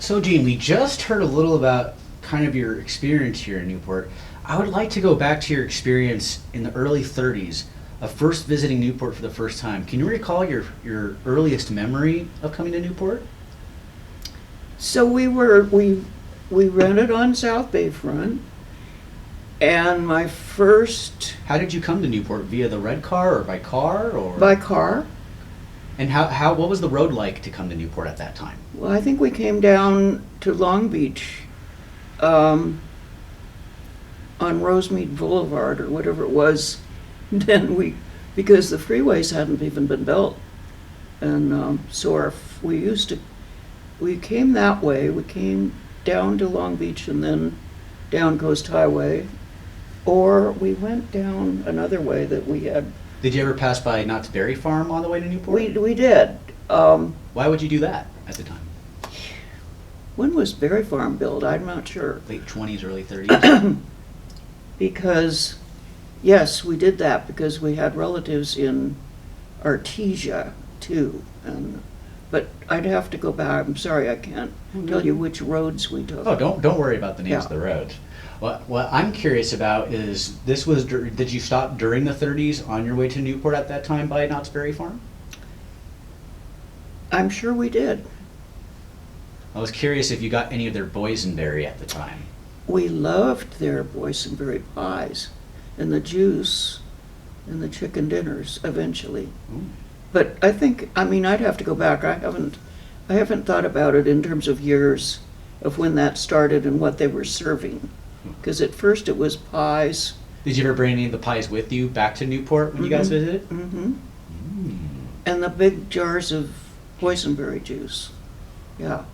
So, Gene, we just heard a little about kind of your experience here in Newport. I would like to go back to your experience in the early 30s of first visiting Newport for the first time. Can you recall your earliest memory of coming to Newport? So we rented on South Bayfront, and my first How did you come to Newport? Via the red car or by car or by car. And how what was the road like to come to Newport at that time? Well, I think we came down to Long Beach on Rosemead Boulevard or whatever it was. Then because the freeways hadn't even been built, and so we came that way. We came down to Long Beach and then down Coast Highway, or we went down another way that we had. Did you ever pass by Knott's Berry Farm on the way to Newport? We did. Why would you do that at the time? When was Berry Farm built? I'm not sure. Late 20s, early 30s? Because, yes, we did that because we had relatives in Artesia too. But I'd have to go back. I'm sorry, I can't tell you which roads we took. Oh, don't worry about the names of Yeah. the roads. What I'm curious about is did you stop during the 30s on your way to Newport at that time by Knott's Berry Farm? I'm sure we did. I was curious if you got any of their boysenberry at the time. We loved their boysenberry pies and the juice and the chicken dinners eventually. Ooh. But I'd have to go back. I haven't thought about it in terms of years of when that started and what they were serving. Because at first it was pies. Did you ever bring any of the pies with you back to Newport when you guys visited? Mm-hmm. Mm. And the big jars of boysenberry juice. Yeah.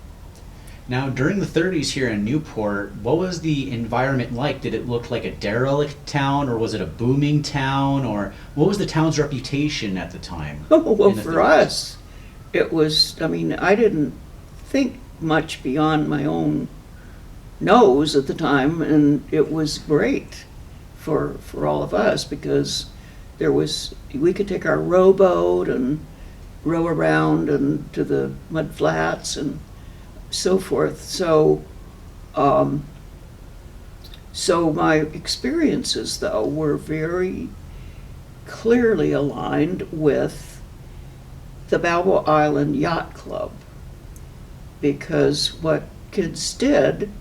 Now, during the 30s here in Newport, what was the environment like? Did it look like a derelict town, or was it a booming town, or what was the town's reputation at the time? Oh, well, in the for 30s? us, it was, I didn't think much beyond my own nose at the time, and it was great for all of us because we could take our rowboat and row around and to the mud flats and so forth. So my experiences, though, were very clearly aligned with the Balboa Island Yacht Club, because what kids did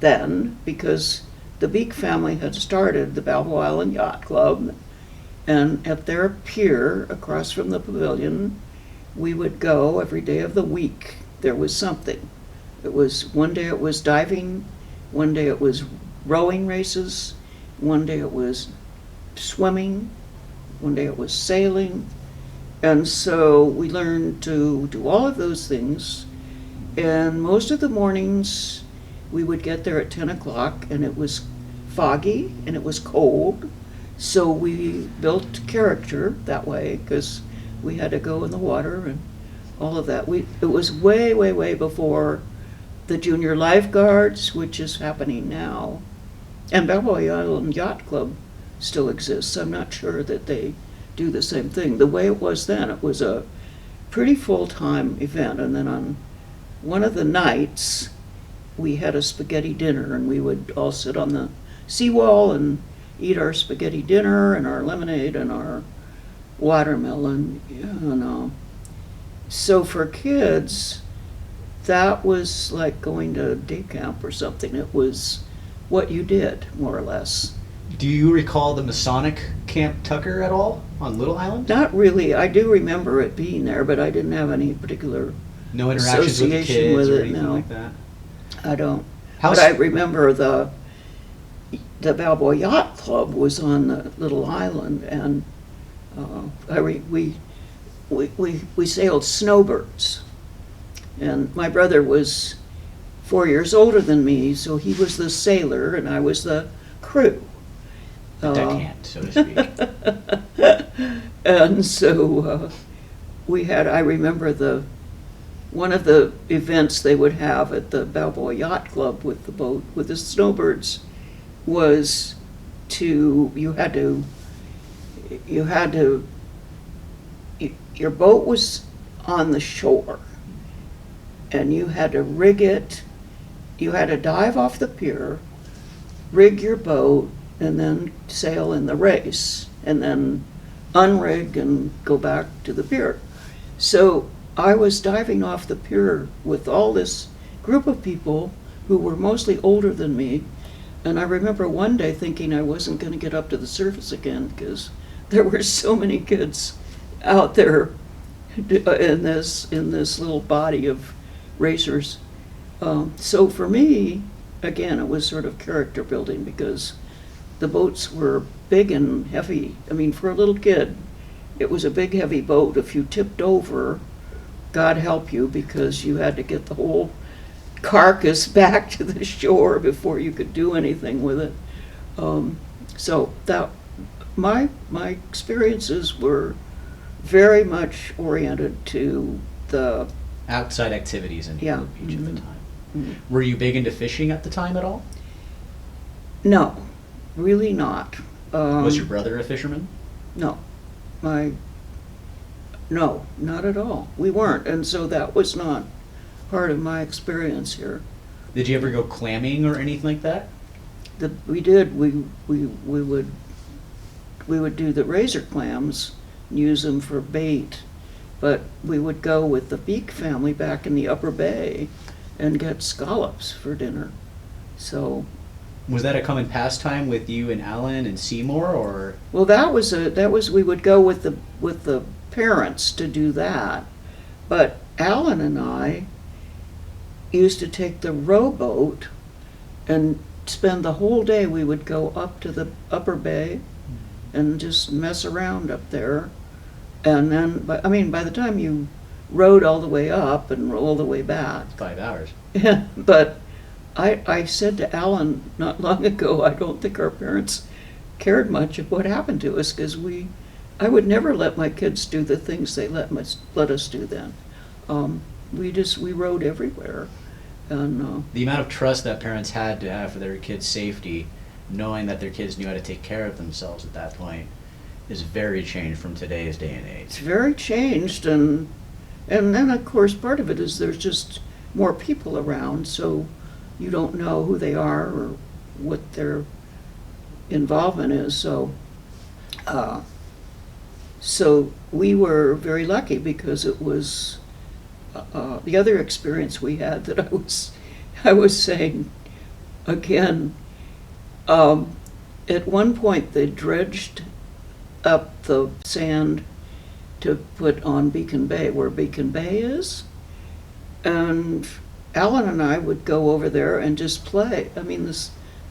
then, because the Beak family had started the Balboa Island Yacht Club, and at their pier across from the pavilion, we would go every day of the week. There was something. One day it was diving, one day it was rowing races, one day it was swimming, one day it was sailing. And so we learned to do all of those things. And most of the mornings we would get there at 10 o'clock, and it was foggy and it was cold. So we built character that way because we had to go in the water and all of that. It was way, way, way before the junior lifeguards, which is happening now. And Balboa Island Yacht Club still exists. I'm not sure that they do the same thing. The way it was then, it was a pretty full-time event. And then on one of the nights, we had a spaghetti dinner, and we would all sit on the seawall and eat our spaghetti dinner and our lemonade and our watermelon. So for kids, that was like going to day camp or something. It was what you did, more or less. Do you recall the Masonic Camp Tucker at all on Little Island? Not really. I do remember it being there, but I didn't have any particular No interactions with the association kids with or it, anything no. like that? I don't. How's- But I remember the Balboa Yacht Club was on the little island, and we sailed snowbirds. And my brother was 4 years older than me, so he was the sailor and I was the crew. The deckhand, so to speak. And so I remember one of the events they would have at the Balboa Yacht Club with the boat, with the snowbirds, was your boat was on the shore, and you had to rig it. You had to dive off the pier, rig your boat, and then sail in the race, and then unrig and go back to the pier. So I was diving off the pier with all this group of people who were mostly older than me, and I remember one day thinking I wasn't going to get up to the surface again because there were so many kids out there in this little body of racers. So for me, again, it was sort of character building because the boats were big and heavy. I mean, for a little kid, it was a big, heavy boat. If you tipped over, God help you, because you had to get the whole carcass back to the shore before you could do anything with it. So that my experiences were very much oriented to the outside activities in Newport Beach at the time. Mm-hmm. Were you big into fishing at the time at all? No, really not. Was your brother a fisherman? No, no, not at all. We weren't, and so that was not part of my experience here. Did you ever go clamming or anything like that? We did. We would do the razor clams and use them for bait, but we would go with the Beak family back in the Upper Bay and get scallops for dinner. So. Was that a common pastime with you and Alan and Seymour, or? Well, that was we would go with the parents to do that, but Alan and I used to take the rowboat and spend the whole day. We would go up to the Upper Bay and just mess around up there, and then by the time you rowed all the way up and all the way back, 5 hours. But I said to Alan not long ago, I don't think our parents cared much of what happened to us, because I would never let my kids do the things they let us do then. We rode everywhere. And the amount of trust that parents had to have for their kids' safety, knowing that their kids knew how to take care of themselves at that point, is very changed from today's day and age. It's very changed, and then of course part of it is there's just more people around, so you don't know who they are or what their involvement is. So we were very lucky, because it was the other experience we had that I was saying again. At one point they dredged up the sand to put on Beacon Bay, where Beacon Bay is, and Alan and I would go over there and just play. I mean,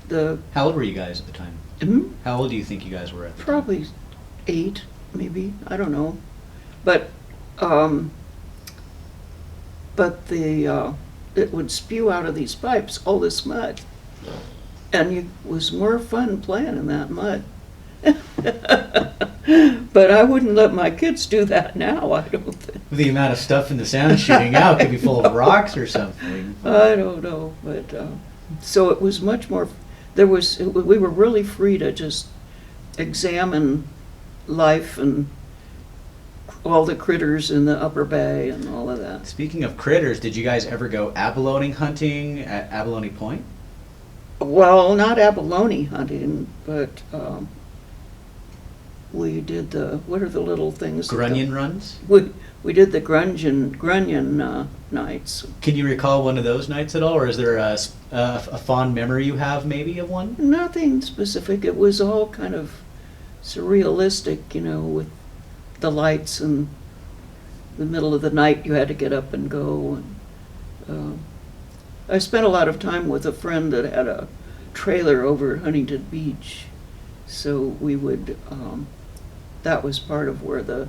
How old were you guys at the time? Mm-hmm. How old do you think you guys were at the Probably 8, maybe. I don't know. But it would spew out of these pipes all this mud, and it was more fun playing in that mud. But I wouldn't let my kids do that now, I don't think. The amount of stuff in the sand shooting out could be full of rocks or something. I don't know, but so it was much more. We were really free to just examine life and all the critters in the Upper Bay and all of that. Speaking of critters, did you guys ever go abalone hunting at Abalone Point? Well, not abalone hunting, but we did what are the little things? Grunion runs? We did the grunion nights. Can you recall one of those nights at all, or is there a fond memory you have maybe of one? Nothing specific. It was all kind of surrealistic, with the lights, and the middle of the night you had to get up and go. And I spent a lot of time with a friend that had a trailer over at Huntington Beach, so we would. That was part of where the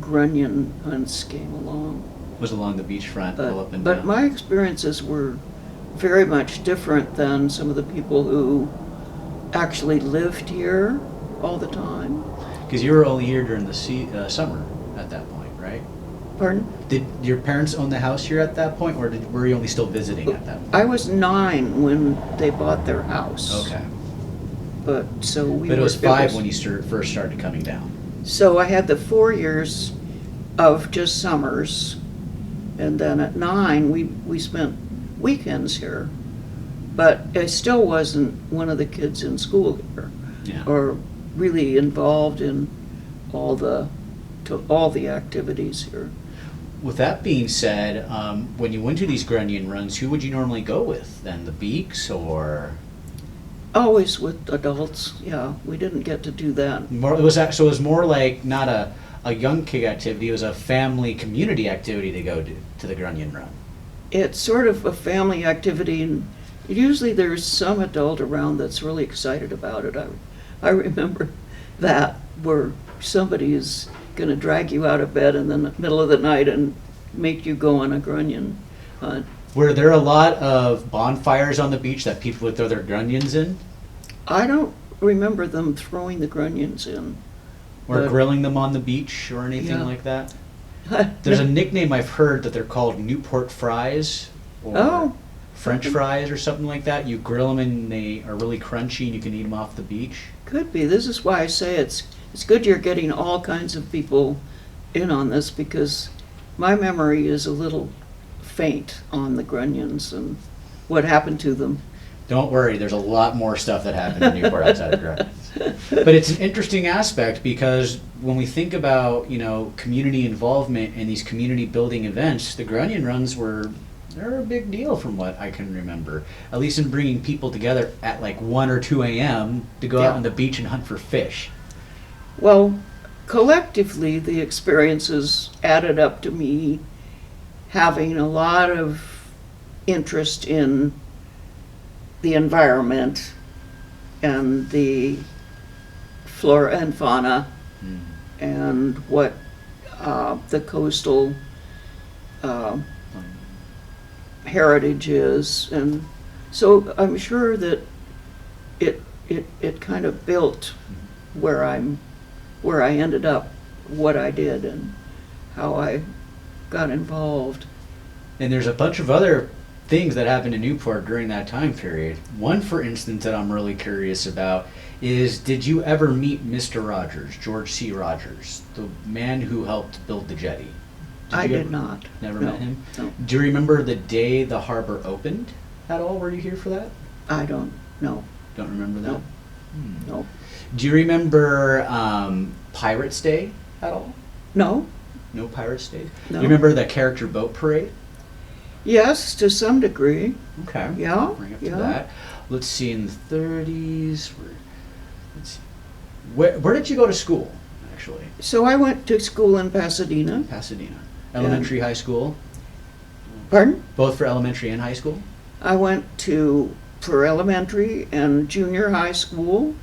grunion hunts came along. Was along the beachfront, pull up and but down. my experiences were very much different than some of the people who actually lived here all the time. Because you were only here during the summer at that point, right? Pardon? Did your parents own the house here at that point, or were you only still visiting at that point? I was 9 when they bought their house. Okay. But it was 5 when you first started coming down. So I had the 4 years of just summers, And then at 9, we spent weekends here. But I still wasn't one of the kids in school here, Yeah. or really involved in all the activities here. With that being said, when you went to these Grunion runs, who would you normally go with then? The Beaks or? Always with adults, yeah. We didn't get to do that. More, so it was more like not a young kid activity, it was a family community activity to go to the Grunion run. It's sort of a family activity, and usually there's some adult around that's really excited about it. I remember that, where somebody is going to drag you out of bed in the middle of the night and make you go on a Grunion hunt. Were there a lot of bonfires on the beach that people would throw their Grunions in? I don't remember them throwing the Grunions in. Or But- grilling them on the beach or anything Yeah. like that? There's a nickname I've heard that they're called Newport fries or Oh. French fries or something like that. You grill them and they are really crunchy and you can eat them off the beach. Could be. This is why I say it's good you're getting all kinds of people in on this, because my memory is a little faint on the Grunions and what happened to them. Don't worry, there's a lot more stuff that happened in Newport outside of Grunions. But it's an interesting aspect because when we think about, community involvement in these community building events, the Grunion runs they're a big deal from what I can remember. At least in bringing people together at like 1 or 2 a.m. to go Yeah. out on the beach and hunt for fish. Well, collectively, the experiences added up to me having a lot of interest in the environment and the flora and fauna and what the coastal heritage is. And so I'm sure that it kind of built where I ended up, what I did and how I got involved. And there's a bunch of other things that happened in Newport during that time period. One, for instance, that I'm really curious about is, did you ever meet Mr. Rogers, George C. Rogers, the man who helped build the jetty? I you did ever- not. Never No, met him? No, Do you remember the day the harbor opened at all? Were you here for that? I don't know. Don't remember that? No. No. Do you remember Pirates Day at all? No? No Pirates Day? No. You remember the character boat parade? Yes, to some degree. Okay. Yeah, Bring up yeah. to that. Let's see, in the 30s. Let's see. Where did you go to school, actually? So I went to school in Pasadena. Pasadena. Elementary, high school? Pardon? Both for elementary and high school? I went for elementary and junior high school,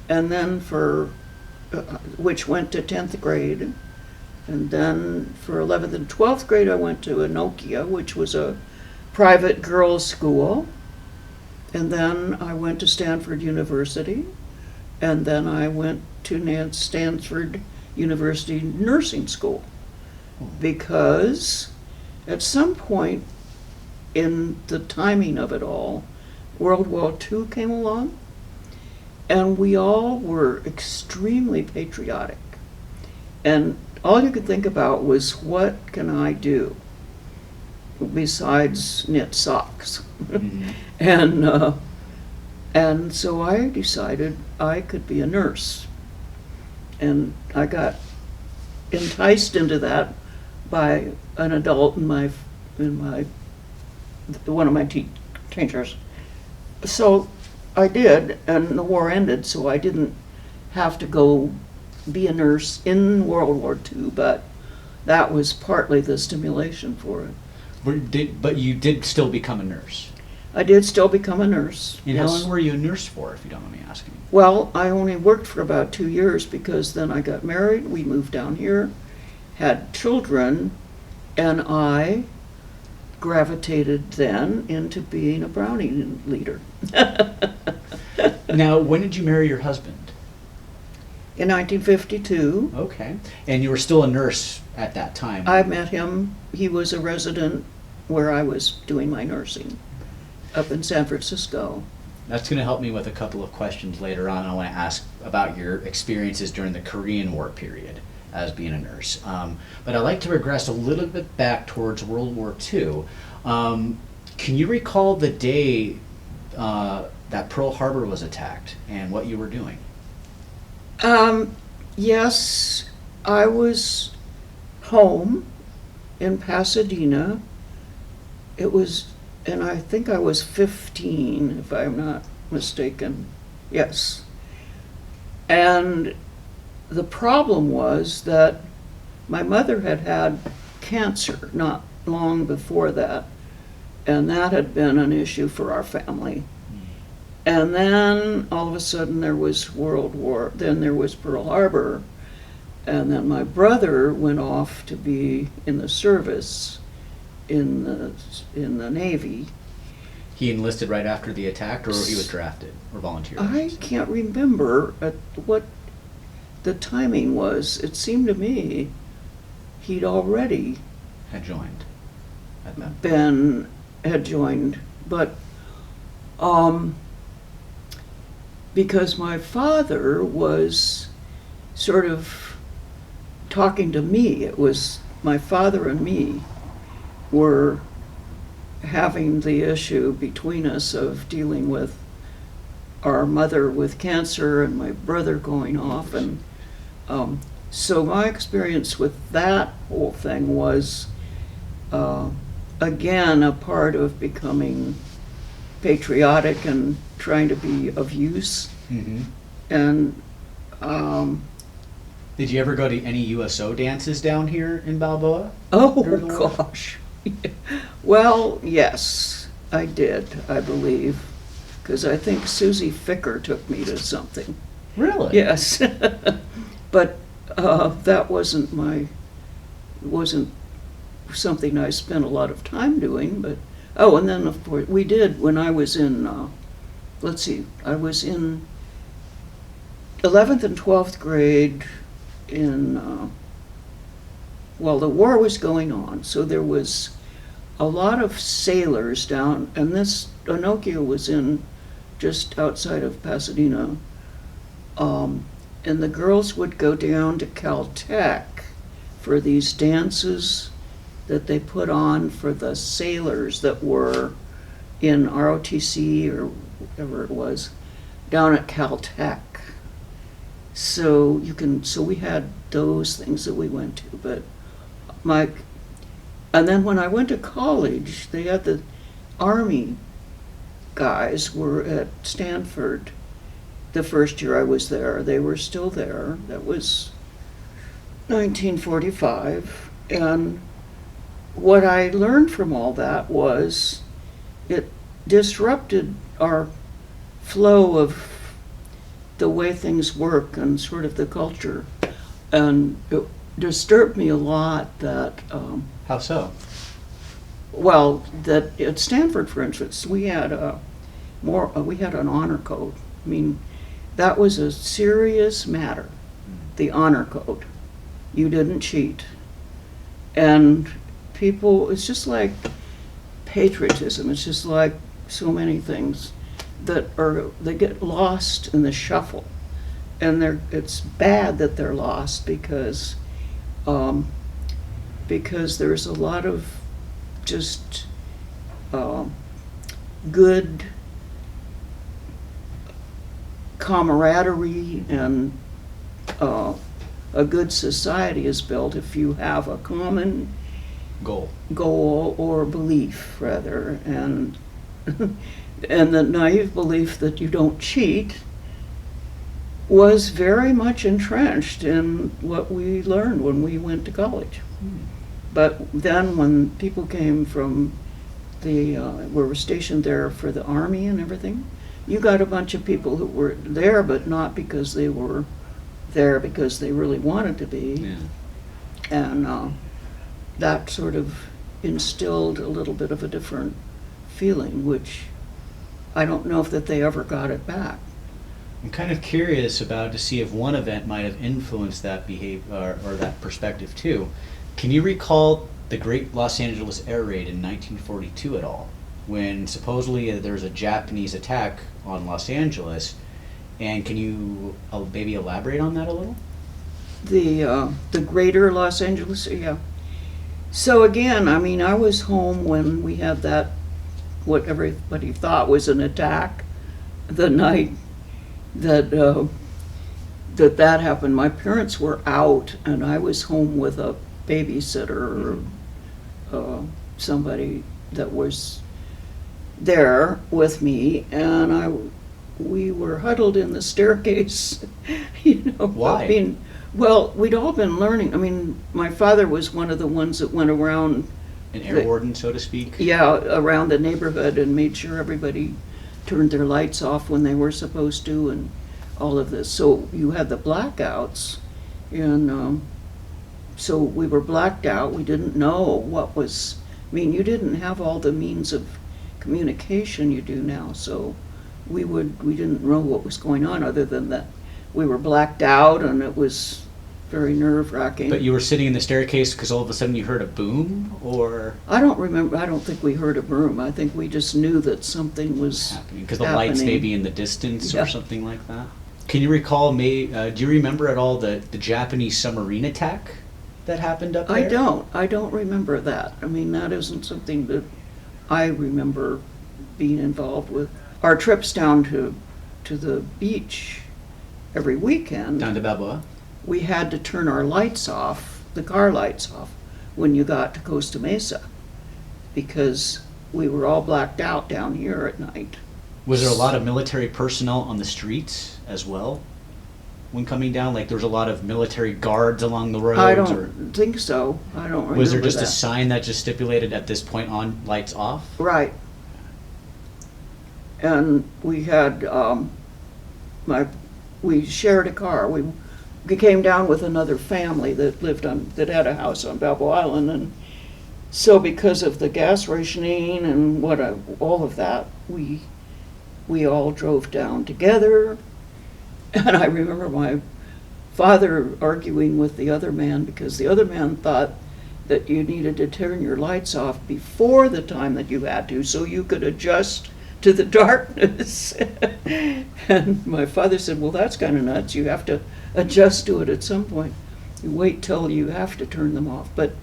and then which went to 10th grade. And then for 11th and 12th grade, I went to Anokia, which was a private girls' school. And then I went to Stanford University. And then I went to Stanford University Nursing School. Because at some point in the timing of it all, World War II came along. And we all were extremely patriotic. And all you could think about was, what can I do besides knit socks? Mhm. And so I decided I could be a nurse. And I got enticed into that by an adult in one of my teachers. So I did, and the war ended, so I didn't have to go be a nurse in World War II, but that was partly the stimulation for it. But you did still become a nurse. I did still become a nurse. And how yes. long were you a nurse for, if you don't mind me asking? Well, I only worked for about 2 years, because then I got married, we moved down here, had children, and I gravitated then into being a Brownie leader. Now, when did you marry your husband? In 1952, Okay. And you were still a nurse at that time? I met him. He was a resident where I was doing my nursing up in San Francisco. That's going to help me with a couple of questions later on. I want to ask about your experiences during the Korean War period as being a nurse. But I'd like to regress a little bit back towards World War II. Can you recall the day that Pearl Harbor was attacked and what you were doing? Yes, I was home in Pasadena. It was, and I think I was 15, if I'm not mistaken. Yes. And the problem was that my mother had had cancer not long before that, and that had been an issue for our family. And then all of a sudden there was World War, then there was Pearl Harbor, and then my brother went off to be in the service in the Navy. He enlisted right after the attack, or he was drafted or volunteered? I can't remember what the timing was. It seemed to me he'd already Had joined at that. had joined, but because my father was sort of talking to me. It was my father and me were having the issue between us of dealing with our mother with cancer and my brother going off. And so my experience with that whole thing was, again, a part of becoming patriotic and trying to be of use. Mm-hmm. And did you ever go to any USO dances down here in Balboa? oh during the war? gosh. Well, yes, I did, I believe, because I think Susie Ficker took me to something. Really? Yes. But that wasn't something I spent a lot of time doing. But oh, and then of course we did when I was in I was in 11th and 12th grade in well, the war was going on, so there was a lot of sailors down, and this Onokio was in just outside of Pasadena, and the girls would go down to Caltech for these dances that they put on for the sailors that were in ROTC or whatever it was down at Caltech. So we had those things that we went to, but and then when I went to college, they had the Army guys were at Stanford. The first year I was there, they were still there. That was 1945. And what I learned from all that was it disrupted our flow of the way things work and sort of the culture. And it disturbed me a lot that How so? well, that at Stanford, for instance, we had an honor code. I mean, that was a serious matter, the honor code. You didn't cheat. And people, it's just like patriotism. It's just like so many things they get lost in the shuffle. And it's bad that they're lost because there's a lot of just good camaraderie and a good society is built if you have a common goal or belief, rather, and and the naive belief that you don't cheat was very much entrenched in what we learned when we went to college. But then when people came from were stationed there for the Army and everything, you got a bunch of people who were there, but not because they were there because they really wanted to be. Yeah. And that sort of instilled a little bit of a different feeling, which I don't know if that they ever got it back. I'm kind of curious to see if one event might have influenced that behavior or that perspective too. Can you recall the Great Los Angeles Air Raid in 1942 at all, when supposedly there was a Japanese attack on Los Angeles? And can you maybe elaborate on that a little? the greater Los Angeles, yeah. So again, I mean, I was home when we had that, what everybody thought was an attack, the night that that happened. My parents were out, and I was home with a babysitter or somebody that was there with me, and we were huddled in the staircase. You know, Why? I mean, well, we'd all been learning. I mean, my father was one of the ones that went around, An air warden, so to speak? yeah, around the neighborhood and made sure everybody turned their lights off when they were supposed to, and all of this. So you had the blackouts, and so we were blacked out. We didn't know what was, I mean, you didn't have all the means of communication you do now, so we didn't know what was going on, other than that we were blacked out, and it was very nerve-wracking. But you were sitting in the staircase because all of a sudden you heard a boom, or I don't remember. I don't think we heard a boom. I think we just knew that something was happening? Because the lights happening. may be in the distance Yeah. or something like that. Can you recall, do you remember at all the Japanese submarine attack that happened up there? I don't remember that. I mean, that isn't something that I remember being involved with. Our trips down to the beach every weekend, Down to Balboa? we had to turn our lights off, the car lights off, when you got to Costa Mesa, because we were all blacked out down here at night. Was there a lot of military personnel on the streets as well when coming down? Like there was a lot of military guards along the roads? I or don't think so. I don't remember was there just that. a sign that just stipulated at this point on, lights off? Right. And we had, we shared a car. We came down with another family that that had a house on Balboa Island, and so because of the gas rationing and all of that, we all drove down together. And I remember my father arguing with the other man, because the other man thought that you needed to turn your lights off before the time that you had to, so you could adjust to the darkness. And my father said, well, that's kind of nuts. You have to adjust to it at some point. You wait till you have to turn them off. But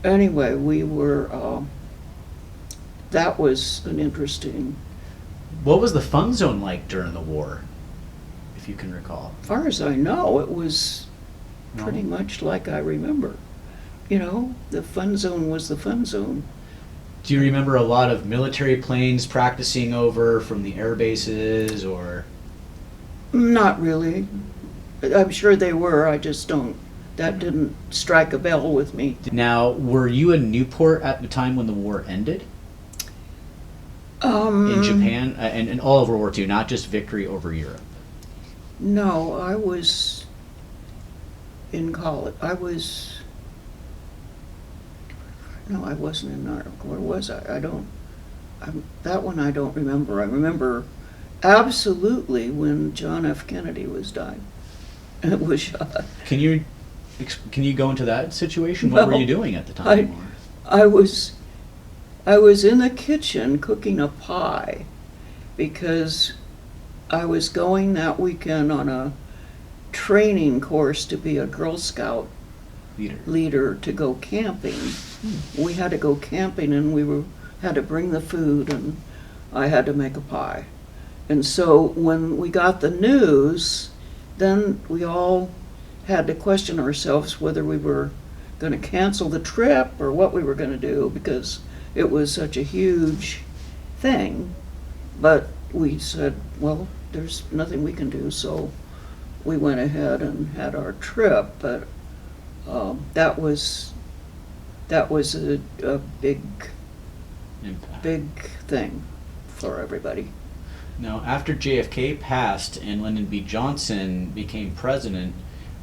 anyway, we were, that was an interesting, What was the fun zone like during the war, if you can recall? as far as I know, it was No? pretty much like I remember. You know, the fun zone was the fun zone. Do you remember a lot of military planes practicing over from the air bases, or? Not really. I'm sure they were, I just don't, that didn't strike a bell with me. Now, were you in Newport at the time when the war ended in Japan and all over World War II, not just victory over Europe? No, I was in college. No, I wasn't in Narc. Where was I? That one I don't remember. I remember absolutely when John F. Kennedy was dying. It was shot. Can you go into that situation? What were No, you doing at the time? I was in the kitchen cooking a pie, because I was going that weekend on a training course to be a Girl Scout leader to go camping. We had to go camping, and had to bring the food, and I had to make a pie. And so when we got the news, then we all had to question ourselves whether we were going to cancel the trip or what we were going to do, because it was such a huge thing. But we said, well, there's nothing we can do, so we went ahead and had our trip. But that was a big Impact. thing for everybody. Now, after JFK passed and Lyndon B. Johnson became president,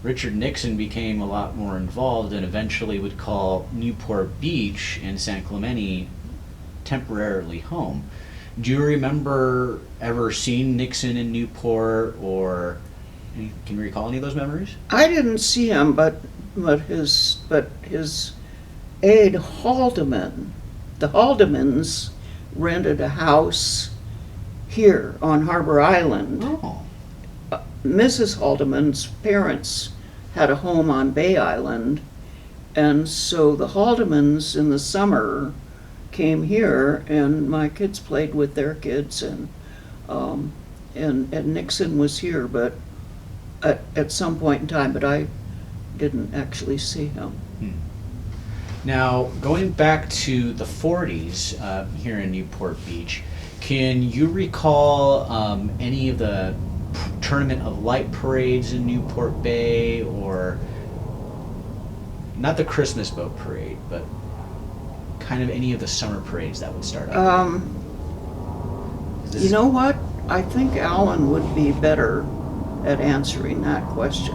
Richard Nixon became a lot more involved and eventually would call Newport Beach and San Clemente temporarily home. Do you remember ever seeing Nixon in Newport, or can you recall any of those memories? I didn't see him, but his aide Haldeman, the Haldemans rented a house here on Harbor Island. Oh. Mrs. Haldeman's parents had a home on Bay Island. And so the Haldemans in the summer came here, and my kids played with their kids, and Nixon was here, but at some point in time, but I didn't actually see him. Now, going back to the 40s here in Newport Beach, can you recall any of the Tournament of Light parades in Newport Bay, or not the Christmas boat parade, but kind of any of the summer parades that would start up? You know what? I think Alan would be better at answering that question,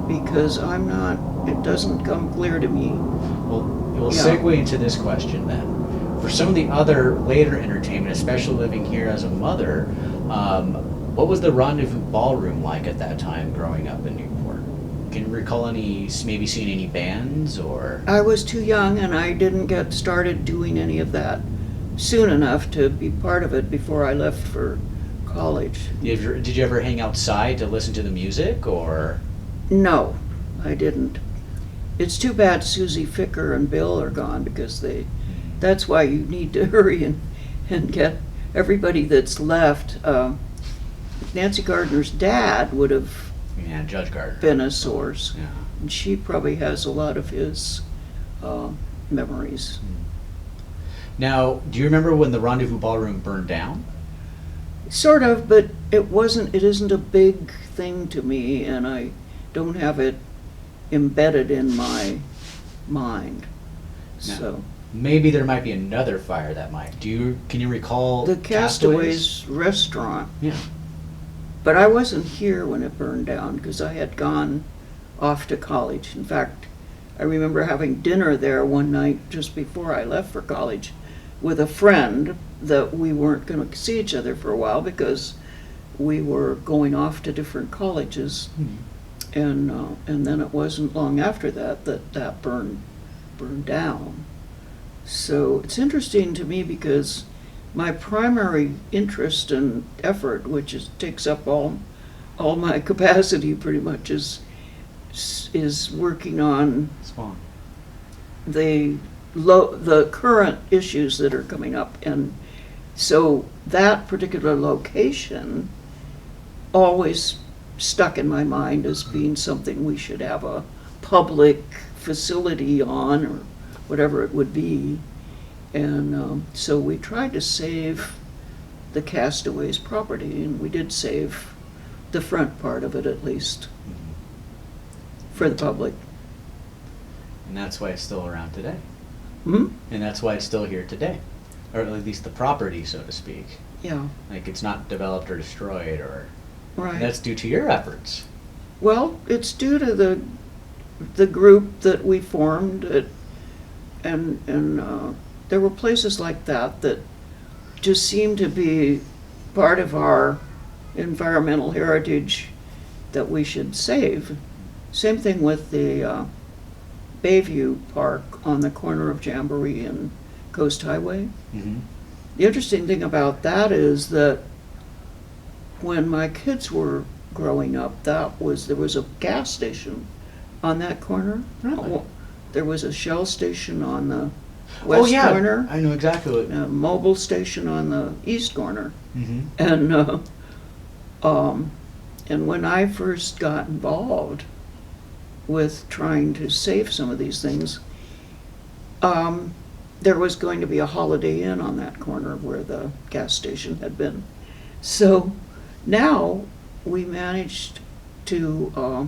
because I'm not, it doesn't come clear to me. Well, we'll Yeah. segue into this question then. For some of the other later entertainment, especially living here as a mother, what was the Rendezvous Ballroom like at that time growing up in Newport? Can you recall maybe seeing any bands or? I was too young, and I didn't get started doing any of that soon enough to be part of it before I left for college. Did you ever hang outside to listen to the music, or? No, I didn't. It's too bad Susie Ficker and Bill are gone, because that's why you need to hurry and get everybody that's left. Nancy Gardner's dad would have Yeah, Judge Gardner. been a source. Yeah. And she probably has a lot of his memories. Now, do you remember when the Rendezvous Ballroom burned down? Sort of, but it isn't a big thing to me, and I don't have it embedded in my mind. So Maybe there might be another fire that might. Can you recall the Castaways restaurant, Yeah. but I wasn't here when it burned down because I had gone off to college. In fact, I remember having dinner there one night just before I left for college with a friend that we weren't going to see each other for a while because we were going off to different colleges. And then it wasn't long after that burned down. So it's interesting to me because my primary interest and effort, which takes up all my capacity pretty much, is working on Spawn. the current issues that are coming up. And so that particular location always stuck in my mind as being something we should have a public facility on, or whatever it would be. And so we tried to save the Castaways property, and we did save the front part of it, at least, for the public. And that's why it's still around today. Hmm? And that's why it's still here today. Or at least the property, so to speak. Yeah, Like, it's not developed or destroyed, or... right. That's due to your efforts. Well, it's due to the group that we formed, and there were places like that just seemed to be part of our environmental heritage that we should save. Same thing with the Bayview Park on the corner of Jamboree and Coast Highway. Mm-hmm. The interesting thing about that is that when my kids were growing up, there was a gas station on that corner. Really? There was a Shell station on the west corner, I know exactly what... a mobile station on the east corner. Mm-hmm. And when I first got involved with trying to save some of these things, there was going to be a Holiday Inn on that corner where the gas station had been. So now we managed to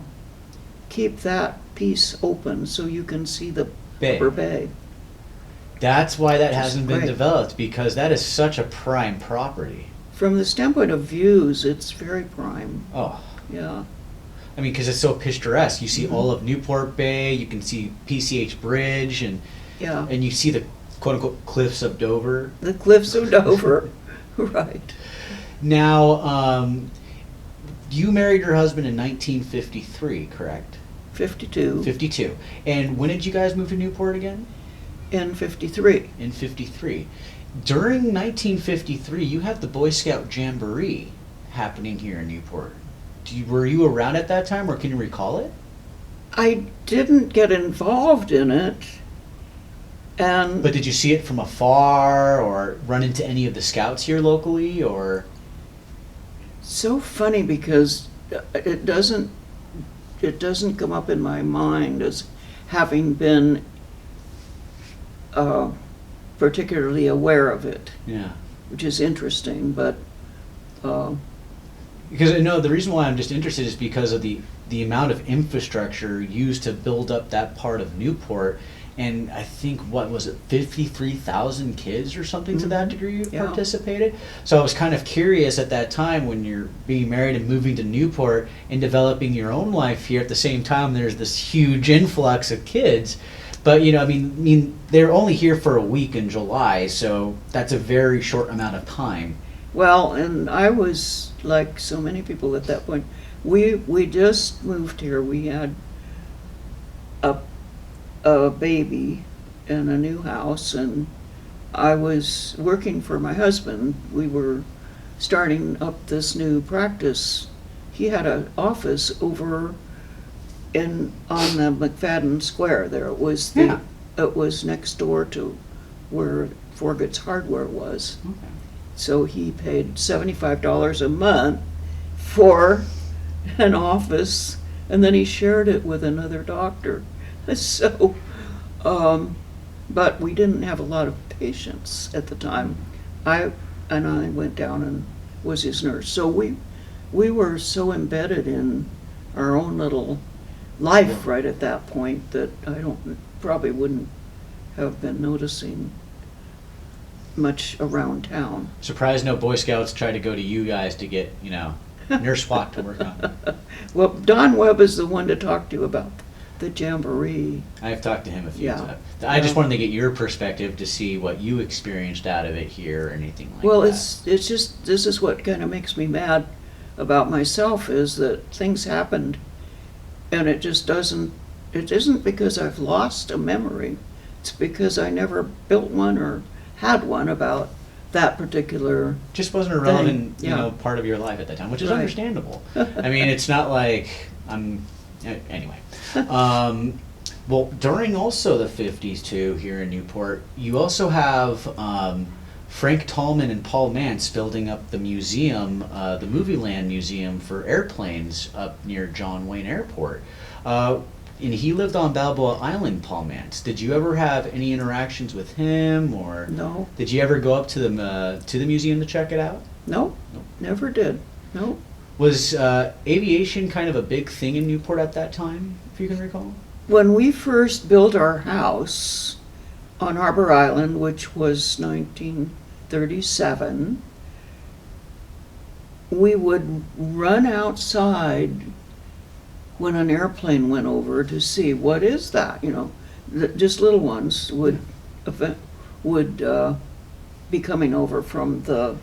keep that piece open so you can see the Upper Bay. That's why that Which is hasn't been great. developed, because that is such a prime property. From the standpoint of views, it's very prime. Oh, Yeah. I mean, because it's so picturesque. You see Mhm. all of Newport Bay, you can see PCH Bridge, and Yeah. you see the quote-unquote cliffs of Dover. The cliffs of Dover. Right. Now, you married your husband in 1953, correct? 52. 52. And when did you guys move to Newport again? In 53. In 53. During 1953, you had the Boy Scout Jamboree happening here in Newport. Were you around at that time, or can you recall it? I didn't get involved in it, and But did you see it from afar or run into any of the scouts here locally or? so funny because it doesn't come up in my mind as having been particularly aware of it, Yeah. which is interesting, but Because I know the reason why I'm just interested is because of the amount of infrastructure used to build up that part of Newport. And I think, what was it, 53,000 kids or something to that degree Yeah. participated? So I was kind of curious at that time when you're being married and moving to Newport and developing your own life here at the same time, there's this huge influx of kids. But, I mean, they're only here for a week in July, so that's a very short amount of time. well, and I was like so many people at that point. We just moved here. We had a baby and a new house, and I was working for my husband. We were starting up this new practice. He had an office over on the McFadden Square there. Yeah. It was next door to where Forget's Hardware was. Okay. So he paid $75 a month for an office, and then he shared it with another doctor. So, but we didn't have a lot of patients at the time. I went down and was his nurse. So we were so embedded in our own little life right at that point that I probably wouldn't have been noticing much around town. Surprised no Boy Scouts tried to go to you guys to get, Nurse Walk to work on. Well, Don Webb is the one to talk to about the jamboree. I've talked to him a few Yeah. times. I just wanted to get your perspective to see what you experienced out of it here or anything like Well, that. it's just, this is what kind of makes me mad about myself, is that things happened and it isn't because I've lost a memory. It's because I never built one or had one about that particular. Just wasn't a relevant, yeah. part of your life at that time, which is Right. understandable. I mean, it's not like anyway. Well, during also the 50s too, here in Newport, you also have Frank Tallman and Paul Mance building up the museum, the Movie Land Museum for airplanes up near John Wayne Airport. And he lived on Balboa Island, Paul Mance. Did you ever have any interactions with him, or No, did you ever go up to the museum to check it out? no, never did. No. Was aviation kind of a big thing in Newport at that time, if you can recall? When we first built our house on Harbor Island, which was 1937, we would run outside when an airplane went over to see what is that, just little ones would be coming over from the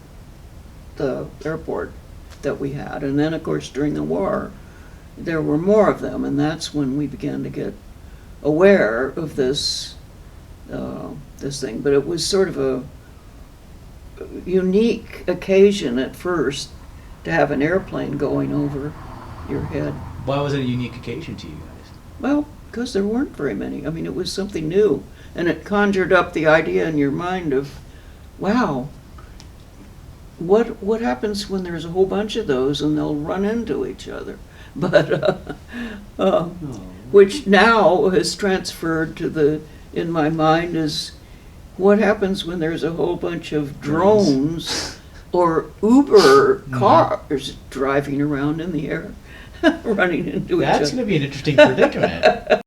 airport that we had. And then, of course, during the war, there were more of them, and that's when we began to get aware of this thing. But it was sort of a unique occasion at first to have an airplane going over your head. Why was it a unique occasion to you guys? Well, because there weren't very many. I mean, it was something new, and it conjured up the idea in your mind of, wow, what happens when there's a whole bunch of those and they'll run into each other? But which now has transferred to in my mind is, what happens when there's a whole bunch of drones or Uber cars driving around in the air, running into each other? That's going to be an interesting predicament.